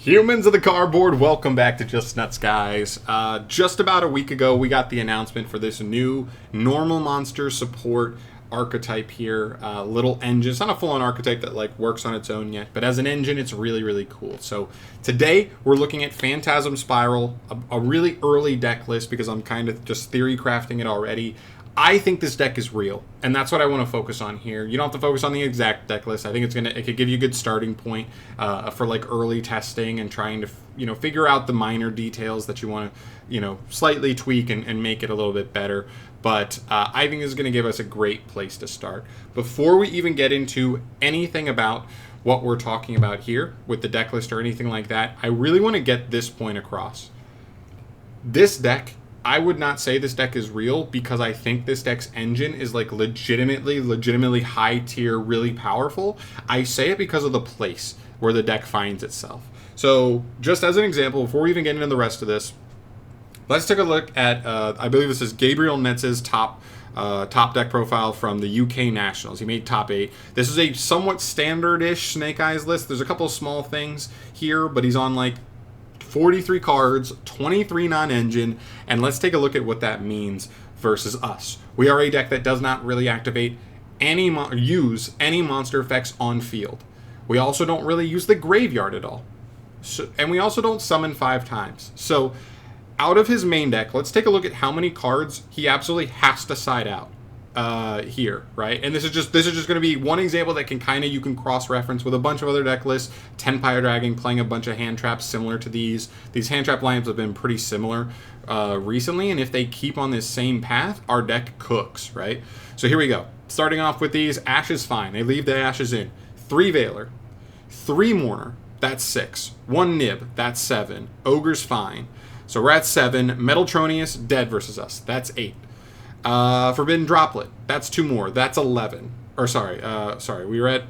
Humans of the cardboard, welcome back to Just Nuts, guys. Just about a week ago, we got the announcement for this new normal monster support archetype here. Little engine. It's not a full-on archetype that like works on its own yet, but as an engine, it's really, really cool. So today, we're looking at Phantasm Spiral, a really early deck list because I'm kind of just theory crafting it already. I think this deck is real, and that's what I want to focus on here. You don't have to focus on the exact deck list. I think it could give you a good starting point for like early testing and trying to figure out the minor details that you want to slightly tweak and make it a little bit better. But I think this is going to give us a great place to start. Before we even get into anything about what we're talking about here with the deck list or anything like that, I really want to get this point across. This deck, I would not say this deck is real because I think this deck's engine is like legitimately high tier, really powerful. I say it because of the place where the deck finds itself. So just as an example, before we even get into the rest of this, let's take a look at, I believe this is Gabriel Netz's top deck profile from the UK Nationals. He made top 8. This is a somewhat standard-ish Snake Eyes list. There's a couple of small things here, but he's on like 43 cards, 23 non-engine, and let's take a look at what that means versus us. We are a deck that does not really activate use any monster effects on field. We also don't really use the graveyard at all. And we also don't summon 5 times. So out of his main deck, let's take a look at how many cards he absolutely has to side out here, right? And this is just going to be one example that you can cross-reference with a bunch of other deck lists. Tenpire Dragon playing a bunch of hand traps similar to these. These hand trap lineups have been pretty similar recently, and if they keep on this same path, our deck cooks, right? So here we go. Starting off with these, Ashes fine. They leave the Ashes in. 3 Veiler, 3 Mourner, that's 6. 1 Nib, that's 7. Ogre's fine. So we're at 7. Metaltronius, dead versus us. That's 8. Forbidden Droplet, that's 2 more. That's 11. Or sorry, we were at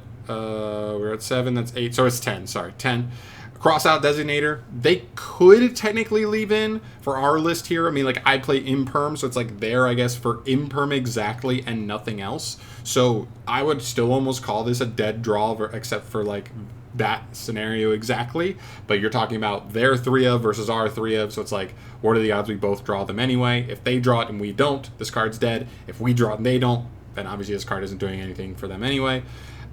7. That's 8. So it's 10. Sorry, 10. Crossout Designator, they could technically leave in for our list here. I mean, like I play Imperm, so it's like there, I guess, for Imperm exactly and nothing else. So I would still almost call this a dead draw, except for like that scenario exactly. But you're talking about their 3 of versus our 3 of, so it's like, what are the odds we both draw them anyway? If they draw it and we don't, this card's dead. If we draw it and they don't, then obviously this card isn't doing anything for them anyway.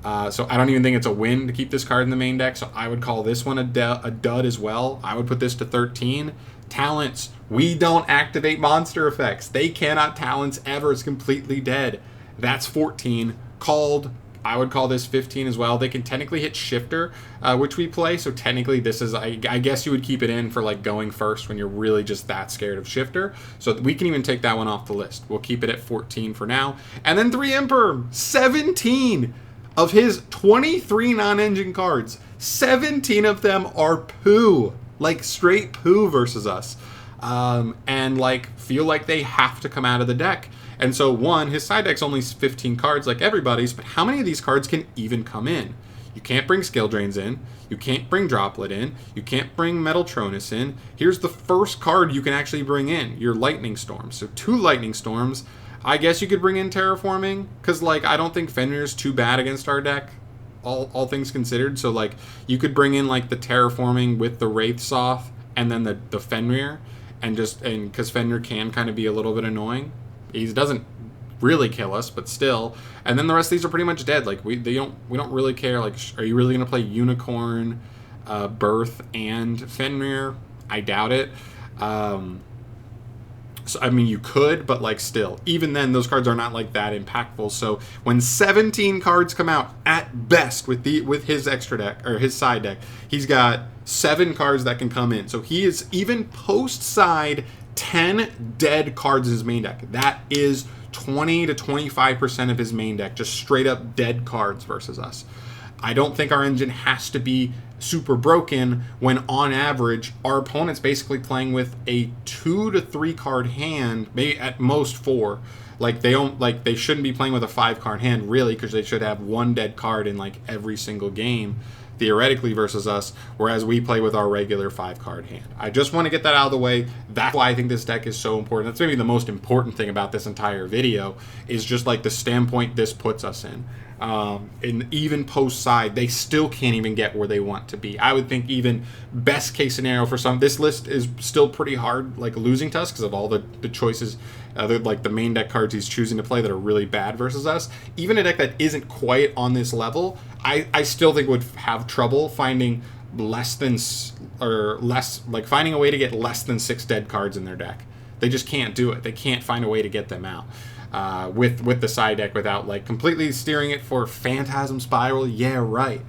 So I don't even think it's a win to keep this card in the main deck, so I would call this one a dud as well. I would put this to 13. Talents, we don't activate monster effects. They cannot talents ever. It's completely dead. That's 14. Called, I would call this 15 as well. They can technically hit Shifter, which we play, so technically this is, I guess you would keep it in for like going first when you're really just that scared of Shifter. So we can even take that one off the list. We'll keep it at 14 for now. And then 3 Emperor, 17 of his 23 non-engine cards. 17 of them are poo, like straight poo versus us. And like feel like they have to come out of the deck. And so one, his side deck's only 15 cards like everybody's, but how many of these cards can even come in? You can't bring Skill Drains in. You can't bring Droplet in. You can't bring Metaltronus in. Here's the first card you can actually bring in, your Lightning Storms. So 2 Lightning Storms. I guess you could bring in Terraforming, because like I don't think Fenrir's too bad against our deck, all things considered. So like you could bring in like the Terraforming with the Wraith Soth and then the Fenrir, and because Fenrir can kind of be a little bit annoying. He doesn't really kill us, but still. And then the rest of these are pretty much dead. Like we don't really care. Like, are you really gonna play Unicorn, Birth, and Fenrir? I doubt it. So I mean, you could, but like still, even then, those cards are not like that impactful. So when 17 cards come out at best with his extra deck or his side deck, he's got 7 cards that can come in. So he is even post side 10 dead cards in his main deck. That is 20 to 25% of his main deck, just straight up dead cards versus us. I don't think our engine has to be super broken when on average our opponent's basically playing with a 2 to 3 card hand, maybe at most 4. Like they shouldn't be playing with a 5 card hand really, because they should have 1 dead card in like every single game theoretically versus us, whereas we play with our regular 5 card hand. I just want to get that out of the way. That's why I think this deck is so important. That's maybe the most important thing about this entire video, is just like the standpoint this puts us in. And even post side, they still can't even get where they want to be. I would think even best case scenario for some, this list is still pretty hard, like losing to us because of all the choices, like the main deck cards he's choosing to play that are really bad versus us. Even a deck that isn't quite on this level, I still think would have trouble finding finding a way to get less than 6 dead cards in their deck. They just can't do it. They can't find a way to get them out. With the side deck without like completely steering it for Phantasm Spiral. Yeah, right.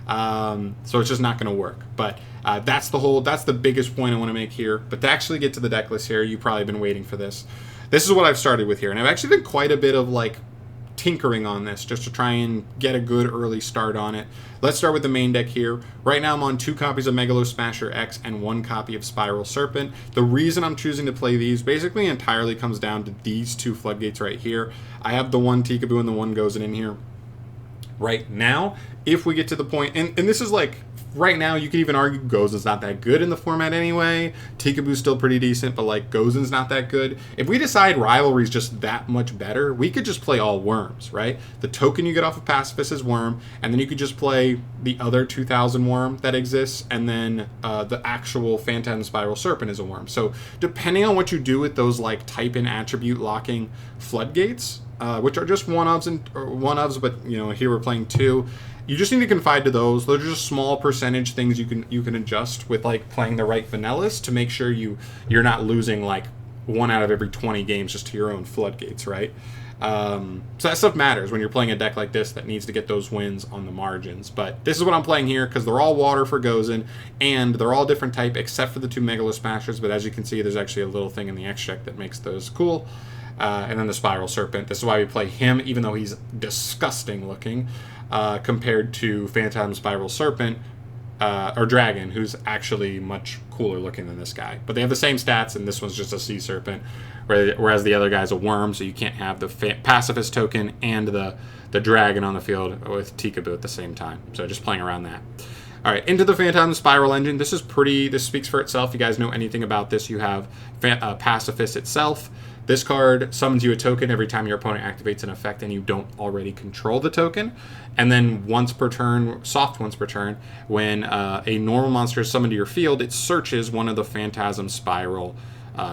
So it's just not going to work. But that's the biggest point I want to make here. But to actually get to the deck list here, you've probably been waiting for this. This is what I've started with here, and I've actually done quite a bit of like tinkering on this just to try and get a good early start on it. Let's start with the main deck here. Right now I'm on 2 copies of Megalo Smasher X and 1 copy of Spiral Serpent. The reason I'm choosing to play these basically entirely comes down to these 2 floodgates right here. I have the 1 Tikaboo and the 1 Gozen in here right now. If we get to the point, and this is like, right now you could even argue Gozen's not that good in the format anyway. Tikaboo's still pretty decent, but like Gozen's not that good. If we decide Rivalry's just that much better, we could just play all worms, right? The token you get off of Pacifist is worm, and then you could just play the other 2000 worm that exists, and then the actual Phantasm Spiral Serpent is a worm. So depending on what you do with those like type and attribute locking floodgates, which are just one-ofs, but you know, here we're playing 2. You just need to confide to those. Those are just small percentage things you can adjust with like playing the right vanillas to make sure you're not losing like 1 out of every 20 games just to your own floodgates, right? So that stuff matters when you're playing a deck like this that needs to get those wins on the margins. But this is what I'm playing here because they're all water for Gozen, and they're all different type except for the 2 Megalo Smashers. But as you can see, there's actually a little thing in the X deck that makes those cool. And then the Spiral Serpent. This is why we play him, even though he's disgusting looking. Compared to Phantasm Spiral Serpent or Dragon, who's actually much cooler looking than this guy. But they have the same stats, and this one's just a Sea Serpent, whereas the other guy's a worm, so you can't have the Pacifist token and the Dragon on the field with Tikaboo at the same time. So just playing around that. All right, into the Phantasm Spiral engine. This speaks for itself. If you guys know anything about this, you have Pacifist itself. This card summons you a token every time your opponent activates an effect and you don't already control the token. And then once per turn, when a normal monster is summoned to your field, it searches one of the Phantasm Spiral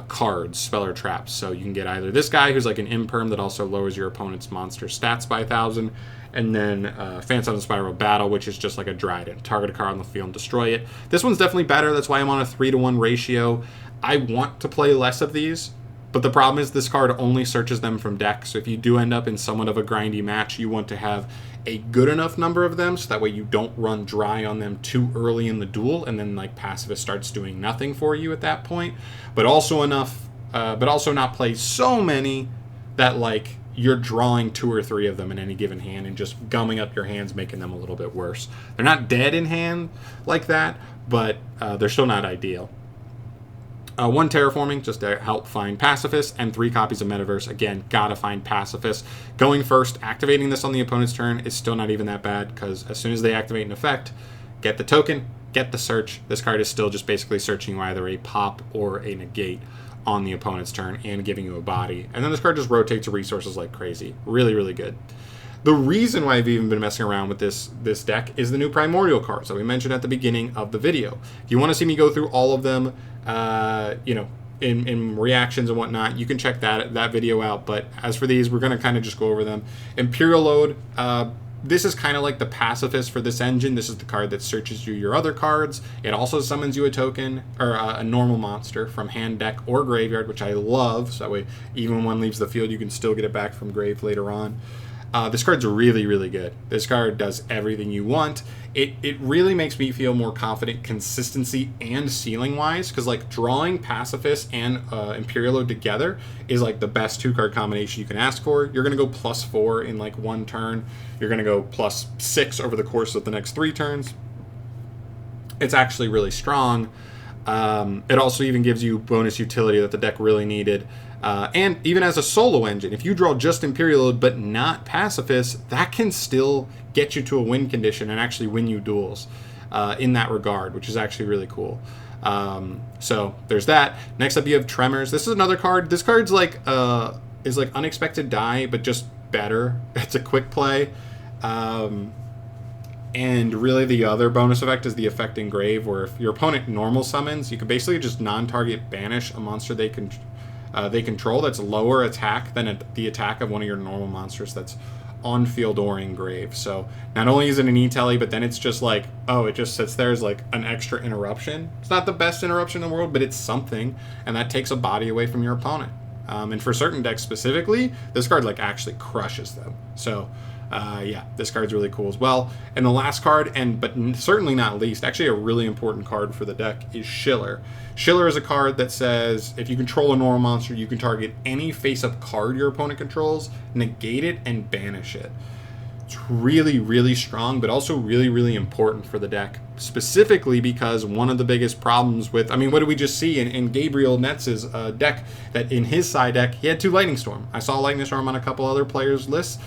cards, spell or traps. So you can get either this guy, who's like an imperm that also lowers your opponent's monster stats by 1,000, and then Phantasm Spiral Battle, which is just like a Dryden. Target a card on the field and destroy it. This one's definitely better. That's why I'm on a 3-to-1 ratio. I want to play less of these, but the problem is this card only searches them from deck. So if you do end up in somewhat of a grindy match, you want to have a good enough number of them so that way you don't run dry on them too early in the duel, and then like Pacifist starts doing nothing for you at that point. But also not play so many that like you're drawing 2 or 3 of them in any given hand and just gumming up your hands, making them a little bit worse. They're not dead in hand like that, but they're still not ideal. 1 terraforming just to help find Pacifist, and 3 copies of Metaverse. Again, gotta find Pacifist. Going first, activating this on the opponent's turn is still not even that bad, because as soon as they activate an effect, get the token, get the search. This card is still just basically searching either a pop or a negate on the opponent's turn and giving you a body. And then this card just rotates resources like crazy. Really, really good. The reason why I've even been messing around with this deck is the new Primordial cards that we mentioned at the beginning of the video. If you want to see me go through all of them, in reactions and whatnot, you can check that video out. But as for these, we're going to kind of just go over them. Imperial Load, this is kind of like the Pacifist for this engine. This is the card that searches you your other cards. It also summons you a token, or a normal monster from hand, deck, or graveyard, which I love. So that way, even when one leaves the field, you can still get it back from grave later on. This card's really, really good. This card does everything you want. It really makes me feel more confident consistency and ceiling-wise, because like drawing Pacifist and Imperial Load together is like the best 2-card combination you can ask for. You're going to go +4 in like 1 turn. You're going to go +6 over the course of the next 3 turns. It's actually really strong. It also even gives you bonus utility that the deck really needed. And even as a solo engine, if you draw just Imperial Load but not Pacifist, that can still get you to a win condition and actually win you duels in that regard, which is actually really cool. So there's that. Next up, you have Tremors. This is another card. This card's like is like Unexpected Die, but just better. It's a quick play. And really the other bonus effect is the Effect Engrave, where if your opponent normal summons, you can basically just non-target banish a monster they control that's lower attack than the attack of one of your normal monsters that's on field or engrave. So not only is it an E-Telly, but then it's just like, oh, it just sits there as like an extra interruption. It's not the best interruption in the world, but it's something, and that takes a body away from your opponent. And for certain decks specifically, this card like actually crushes them. So yeah, this card's really cool as well. And the last card, but certainly not least, actually a really important card for the deck, is Schiller. Schiller is a card that says if you control a normal monster, you can target any face-up card your opponent controls, negate it, and banish it. It's really, really strong, but also really, really important for the deck, specifically because one of the biggest problems with, I mean, what did we just see in Gabriel Netz's deck, that in his side deck, he had 2 Lightning Storm. I saw Lightning Storm on a couple other players' lists.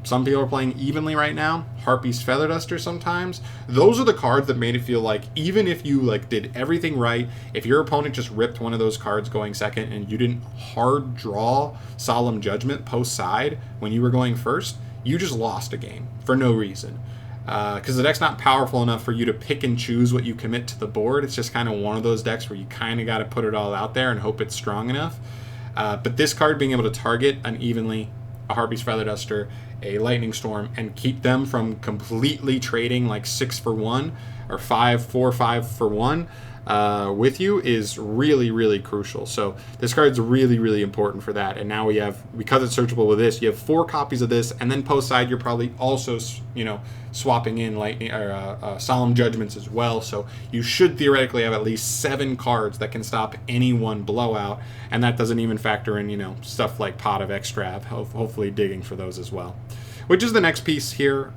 Some people are playing evenly right now. Harpy's Feather Duster sometimes. Those are the cards that made it feel like even if you like did everything right, if your opponent just ripped one of those cards going second and you didn't hard draw Solemn Judgment post side when you were going first, you just lost a game for no reason. Because the deck's not powerful enough for you to pick and choose what you commit to the board. It's just kind of one of those decks where you kind of got to put it all out there and hope it's strong enough. But this card being able to target unevenly a Harpy's Feather Duster, a Lightning Storm, and keep them from completely trading like 6 for 1 or 5 for 1 with you is really, really crucial. So this card's really, really important for that. And now we have, because it's searchable with this, you have 4 copies of this, and then post side you're probably also, you know, swapping in Lightning or Solemn Judgments as well. So you should theoretically have at least 7 cards that can stop any one blowout, and that doesn't even factor in, you know, stuff like Pot of Extrav, hopefully digging for those as well. Which is the next piece here.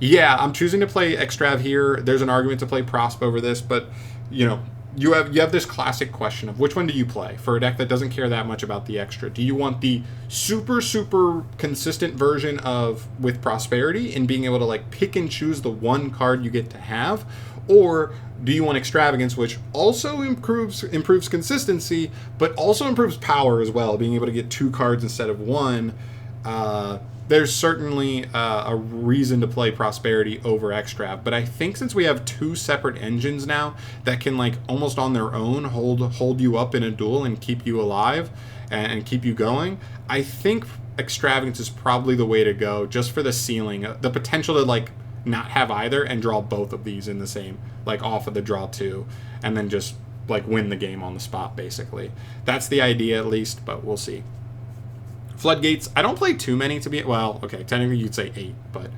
Yeah, I'm choosing to play Extrav here. There's an argument to play Prosp over this, but you know, you have this classic question of which one do you play for a deck that doesn't care that much about the extra? Do you want the super, super consistent version of with Prosperity and being able to like pick and choose the one card you get to have? Or do you want Extravagance, which also improves consistency, but also improves power as well, being able to get 2 cards instead of 1? There's certainly a reason to play Prosperity over Extrav, but I think since we have 2 separate engines now that can like almost on their own hold you up in a duel and keep you alive and keep you going, I think Extravagance is probably the way to go, just for the ceiling, the potential to like not have either and draw both of these in the same, like off of the draw 2, and then just like win the game on the spot basically. That's the idea at least, but we'll see. Floodgates, I don't play too many to be, well, okay, technically you'd say 8, but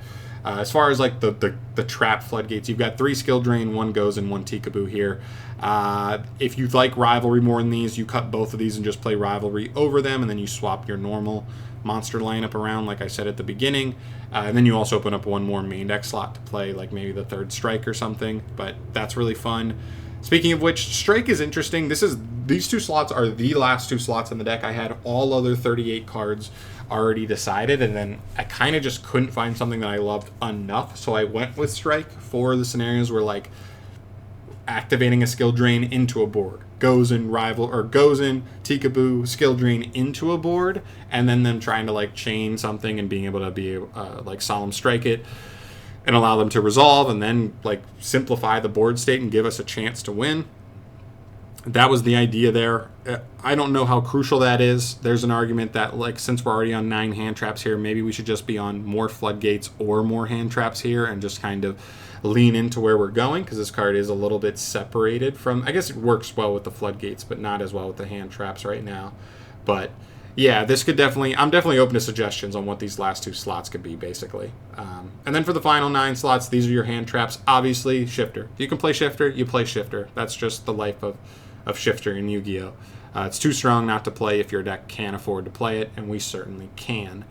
as far as like the trap Floodgates, you've got 3 Skill Drain, 1 Goes, and 1 Tikaboo here. If you like Rivalry more than these, you cut both of these and just play Rivalry over them, and then you swap your normal monster lineup around, like I said at the beginning. And then you also open up 1 more main deck slot to play, like maybe the 3rd Strike or something, but that's really fun. Speaking of which, Strike is interesting. These 2 slots are the last 2 slots in the deck. I had all other 38 cards already decided, and then I kind of just couldn't find something that I loved enough, so I went with Strike for the scenarios where like activating a Skill Drain into a board, goes in Tikaboo, Skill Drain into a board, and then them trying to like chain something and being able to be like Solemn Strike it and allow them to resolve, and then like simplify the board state and give us a chance to win. That was the idea there. I don't know how crucial that is. There's an argument that like since we're already on 9 hand traps here, maybe we should just be on more Floodgates or more hand traps here and just kind of lean into where we're going, because this card is a little bit separated from, I guess it works well with the Floodgates, but not as well with the hand traps right now. But yeah, this could definitely, I'm definitely open to suggestions on what these last 2 slots could be, basically. And then for the final 9 slots, these are your hand traps. Obviously, Shifter. If you can play Shifter, you play Shifter. That's just the life of Shifter in Yu-Gi-Oh! It's too strong not to play if your deck can't afford to play it, and we certainly can.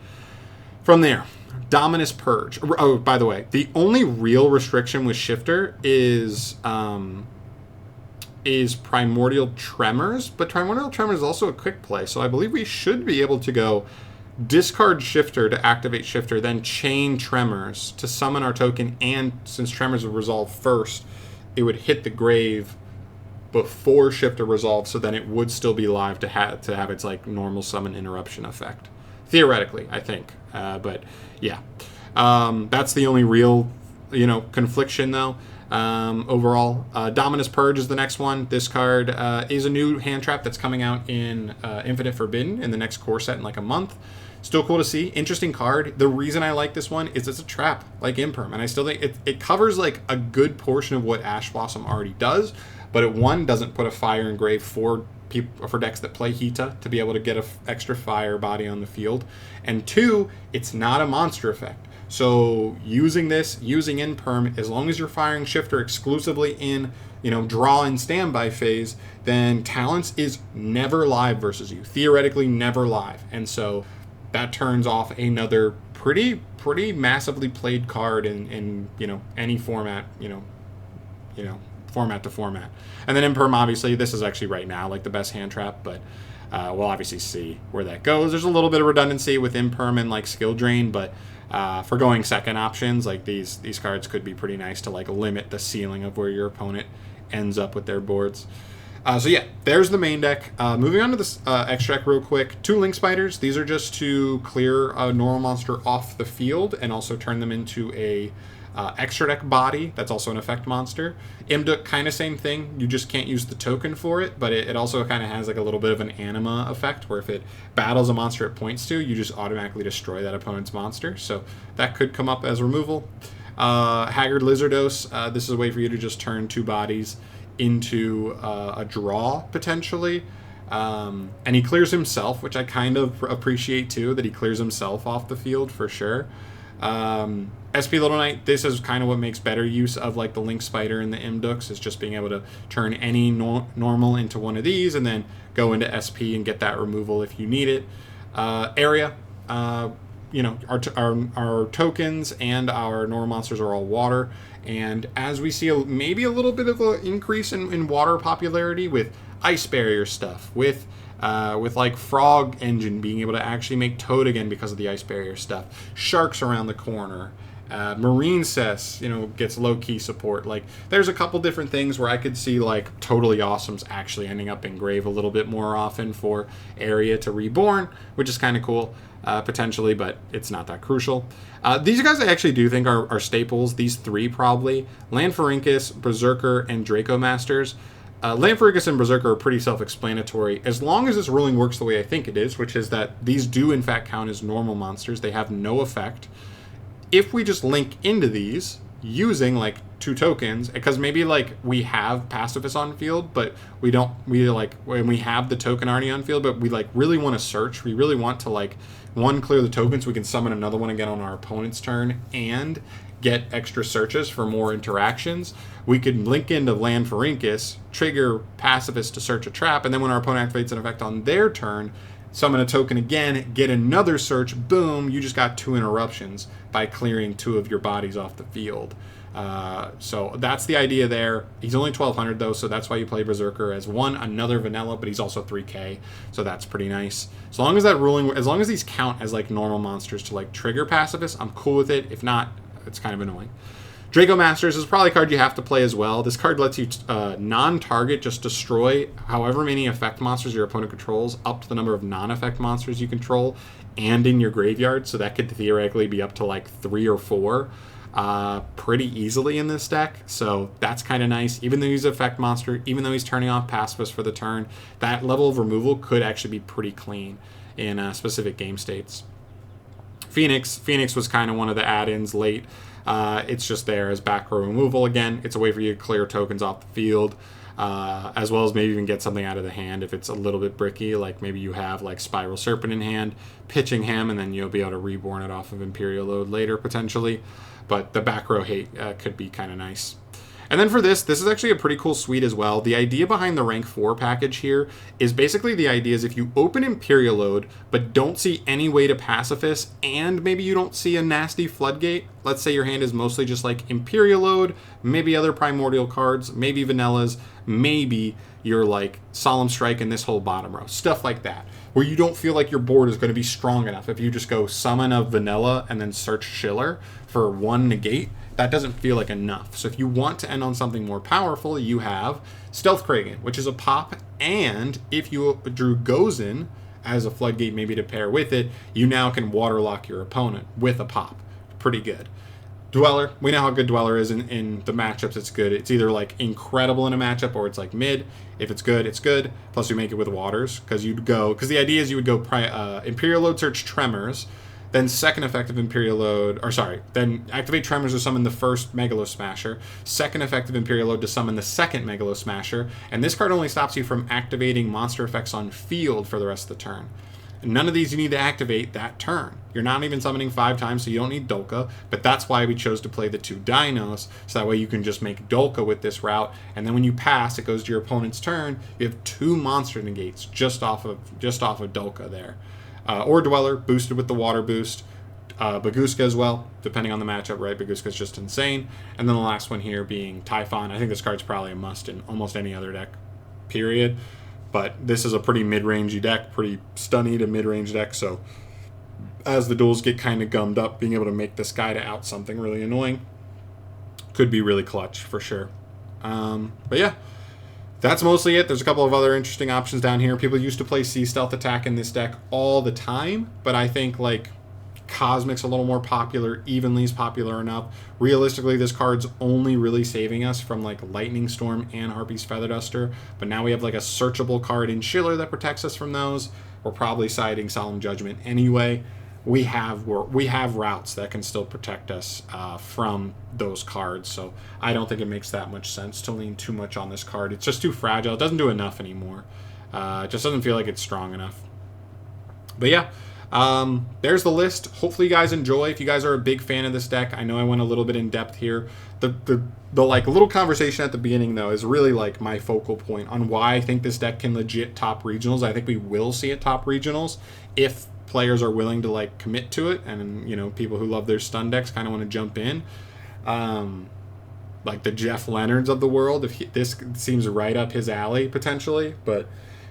From there, Dominus Purge. Oh, by the way, the only real restriction with Shifter is Primordial Tremors, but Primordial Tremors is also a quick play, so I believe we should be able to go discard Shifter to activate Shifter, then chain Tremors to summon our token, and since Tremors would resolve first, it would hit the grave before Shifter resolves, so then it would still be live to have its like normal summon interruption effect. Theoretically, I think. But yeah. That's the only real, confliction though. Overall, Dominus Purge is the next one. This card is a new hand trap that's coming out in Infinite Forbidden in the next core set in like a month. Still cool to see. Interesting card. The reason I like this one is it's a trap, like Imperm, and I still think it covers like a good portion of what Ash Blossom already does, but it, one, doesn't put a fire engrave for decks that play Hita to be able to get an extra fire body on the field, and two, it's not a monster effect. So using Imperm, as long as you're firing Shifter exclusively in, draw and standby phase, then Talents is never live versus you. Theoretically never live. And so that turns off another pretty massively played card in any format, format to format. And then Imperm, obviously, this is actually right now like the best hand trap, but we'll obviously see where that goes. There's a little bit of redundancy with Imperm and like Skill Drain, but for going second options, like these cards could be pretty nice to like limit the ceiling of where your opponent ends up with their boards. So yeah, there's the main deck. Moving on to this extra deck real quick. 2 Link Spiders. These are just to clear a normal monster off the field and also turn them into a extra deck body. That's also an effect monster. Imduk, kind of same thing. You just can't use the token for it, but it also kind of has like a little bit of an anima effect where if it battles a monster it points to, you just automatically destroy that opponent's monster. So that could come up as removal. Haggard Lizardos. This is a way for you to just turn 2 bodies into a draw potentially, and he clears himself, which I kind of appreciate too, that he clears himself off the field for sure. SP Little Knight, this is kind of what makes better use of like the Link Spider and the Imduks, is just being able to turn any normal into one of these and then go into SP and get that removal if you need it. Area, our tokens and our normal monsters are all water, and as we see maybe a little bit of an increase in water popularity with ice barrier stuff, with like Frog Engine being able to actually make Toad again because of the ice barrier stuff, Sharks around the corner, Marine Cess, gets low-key support. Like, there's a couple different things where I could see, like, Totally Awesome's actually ending up in Grave a little bit more often for Area to Reborn, which is kind of cool, potentially, but it's not that crucial. These guys I actually do think are staples, these 3 probably. Lanfarincus, Berserker, and Draco Masters. Lanfarincus and Berserker are pretty self-explanatory. As long as this ruling works the way I think it is, which is that these do in fact count as normal monsters, they have no effect. If we just link into these using like 2 tokens, because maybe like we have Pacifist on field, but we when we have the token already on field, but we like really want to search, we really want to like, 1, clear the token so we can summon another one again on our opponent's turn and get extra searches for more interactions, we could link into Lanfarincus, trigger Pacifist to search a trap, and then when our opponent activates an effect on their turn, summon a token again, get another search, boom, you just got 2 interruptions by clearing 2 of your bodies off the field. So that's the idea there. He's only 1200 though, so that's why you play Berserker as another vanilla, but he's also 3k, so that's pretty nice. As long as these count as like normal monsters to like trigger Pacifist, I'm cool with it. If not, it's kind of annoying. Draco Masters is probably a card you have to play as well. This card lets you non-target just destroy however many effect monsters your opponent controls up to the number of non-effect monsters you control and in your graveyard, so that could theoretically be up to like 3 or 4 pretty easily in this deck, so that's kind of nice. Even though he's an effect monster, even though he's turning off Pacifist for the turn, that level of removal could actually be pretty clean in specific game states. Phoenix was kind of one of the add-ins late. It's just there as back row removal again. It's a way for you to clear tokens off the field, as well as maybe even get something out of the hand if it's a little bit bricky, like maybe you have like Spiral Serpent in hand, pitching him, and then you'll be able to reborn it off of Imperial Load later potentially. But the back row hate could be kind of nice. And then for this is actually a pretty cool suite as well. The idea behind the rank 4 package here is basically the idea is if you open Imperial Load but don't see any way to Pacifist, and maybe you don't see a nasty Floodgate, let's say your hand is mostly just like Imperial Load, maybe other Primordial cards, maybe Vanillas, maybe you're like Solemn Strike in this whole bottom row, stuff like that, where you don't feel like your board is going to be strong enough. If you just go summon a Vanilla and then search Schiller for 1 negate, that doesn't feel like enough. So if you want to end on something more powerful, you have Stealth Kragan, which is a pop, and if you drew Gozen as a Floodgate maybe to pair with it, you now can waterlock your opponent with a pop. pretty good. Dweller, we know how good Dweller is in the matchups. It's good. It's either like incredible in a matchup or it's like mid. If it's good, it's good. Plus we make it with Waters because the idea is you would go Imperial Load Search Tremors, then second effective Imperial Load, then activate Tremors to summon the first Megalo Smasher, second effective Imperial Load to summon the second Megalo Smasher, and this card only stops you from activating monster effects on field for the rest of the turn. None of these you need to activate that turn. You're not even summoning 5 times, so you don't need Dolka, but that's why we chose to play the 2 Dinos, so that way you can just make Dolka with this route, and then when you pass, it goes to your opponent's turn, you have 2 monster negates just off of Dolka there. Or Dweller, boosted with the water boost. Baguska as well, depending on the matchup, right? Baguska's just insane. And then the last one here being Typhon. I think this card's probably a must in almost any other deck, period. But this is a pretty mid-rangey deck, pretty stunny to mid-range deck, so as the duels get kind of gummed up, being able to make this guy to out something really annoying could be really clutch for sure. But yeah, that's mostly it. There's a couple of other interesting options down here. People used to play Sea Stealth Attack in this deck all the time, but I think like Cosmic's a little more popular, Evenly's popular enough. Realistically, this card's only really saving us from like Lightning Storm and Harpy's Feather Duster, but now we have like a searchable card in Schiller that protects us from those. We're probably siding Solemn Judgment anyway. We have routes that can still protect us from those cards, so I don't think it makes that much sense to lean too much on this card. It's just too fragile. It doesn't do enough anymore. It just doesn't feel like it's strong enough. But yeah, there's the list. Hopefully you guys enjoy. If you guys are a big fan of this deck, I know I went a little bit in depth here. The like little conversation at the beginning though is really like my focal point on why I think this deck can legit top regionals. I think we will see it top regionals if players are willing to like commit to it, and you know, people who love their stun decks kind of want to jump in. Like the Jeff Leonards of the world, this seems right up his alley potentially, but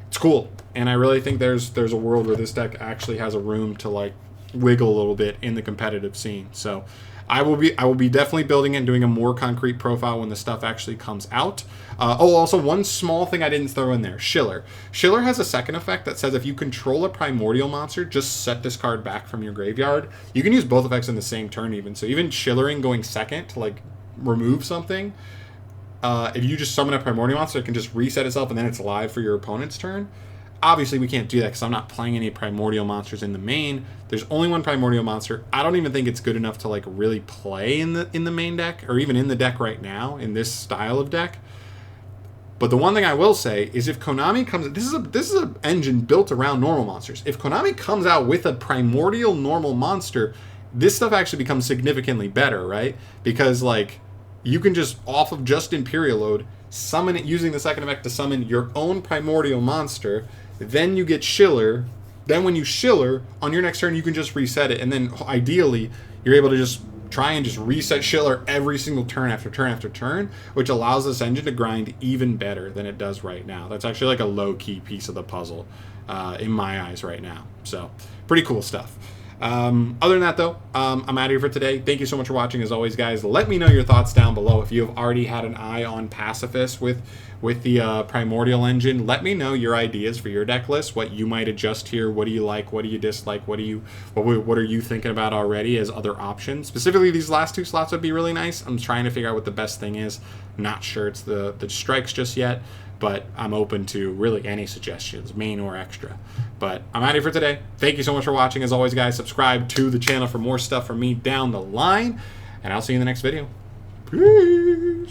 it's cool, and I really think there's a world where this deck actually has a room to like wiggle a little bit in the competitive scene. So I will be definitely building it and doing a more concrete profile when the stuff actually comes out. Also one small thing I didn't throw in there, Schiller. Schiller has a second effect that says if you control a primordial monster, just set this card back from your graveyard. You can use both effects in the same turn even, so even Schillering going second to like remove something, if you just summon a primordial monster, it can just reset itself and then it's live for your opponent's turn. Obviously, we can't do that because I'm not playing any primordial monsters in the main. There's only one primordial monster. I don't even think it's good enough to like really play in the main deck or even in the deck right now in this style of deck. But the one thing I will say is if Konami comes, this is an engine built around normal monsters. If Konami comes out with a primordial normal monster, this stuff actually becomes significantly better, right? Because like you can just off of just Imperial Load summon it using the second effect to summon your own primordial monster. Then you get Schiller. Then when you Schiller, on your next turn, you can just reset it. And then ideally, you're able to just try and just reset Schiller every single turn after turn after turn, which allows this engine to grind even better than it does right now. That's actually like a low-key piece of the puzzle in my eyes right now. So pretty cool stuff. Other than that, though, I'm out of here for today. Thank you so much for watching. As always, guys, let me know your thoughts down below. If you have already had an eye on Pacifist with the Primordial engine, let me know your ideas for your deck list, what you might adjust here. What do you like? What do you dislike? What are you thinking about already as other options? Specifically, these last 2 slots would be really nice. I'm trying to figure out what the best thing is. Not sure it's the strikes just yet, but I'm open to really any suggestions, main or extra. But I'm out of here for today. Thank you so much for watching. As always, guys, subscribe to the channel for more stuff from me down the line, and I'll see you in the next video. Peace.